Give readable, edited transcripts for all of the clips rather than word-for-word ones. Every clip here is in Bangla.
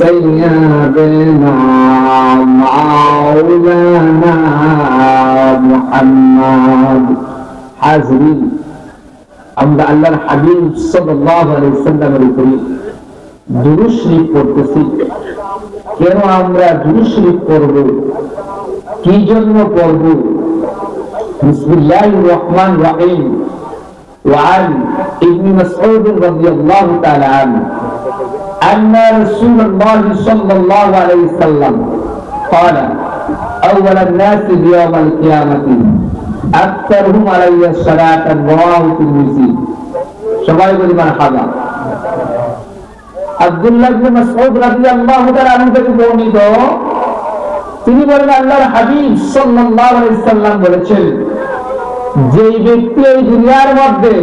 سيدنا مولانا محمد حاضرين আমরা আল্লাহর হাবিব সাল্লাল্লাহু আলাইহি ওয়াসাল্লামের উপরে দুরূদ শরীফ পড়তেছি। কেন আমরা দুরূদ শরীফ পড়ব, কি জন্য পড়ব? বিসমিল্লাহির রহমানির রহিম। وعن ابن مسعود رضي الله تعالى عنه أن رسول الله صلى الله عليه وسلم قال أول الناس يوم القيامة أكثرهم علي الصلاة رواه الترمذي। সবাই বলি মারহাবা। আব্দুল্লাহ ইবনে মাসউদ রাদিয়াল্লাহু তাআলা আনহু থেকে বর্ণিত, তিনি বলেন আল্লাহর হাবিব সাল্লাল্লাহু আলাইহি সাল্লাম বলেছেন, যে ব্যক্তি এই দুনিয়ার মধ্যে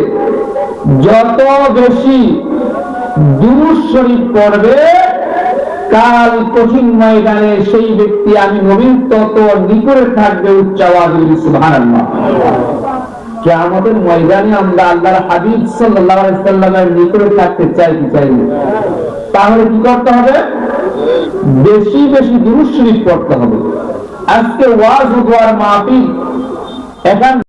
যত বেশি দুরূদ শরীফ পড়বে, কাল কঠিন ময়দানে সেই ব্যক্তি আমি নবীর তত নিকটে থাকবে। উচ্চ আওয়াজে সুবহানাল্লাহ। কিয়ামতের ময়দানে আমরা আল্লাহর হাবিব সাল্লাল্লাহু আলাইহি সাল্লামের নিকটে থাকতে চাই কি চাই না? তাহলে কি করতে হবে? বেশি বেশি দুরূদ শরীফ পড়তে হবে। আজকে ওয়াজ ও দোয়ার মাহফিল এখন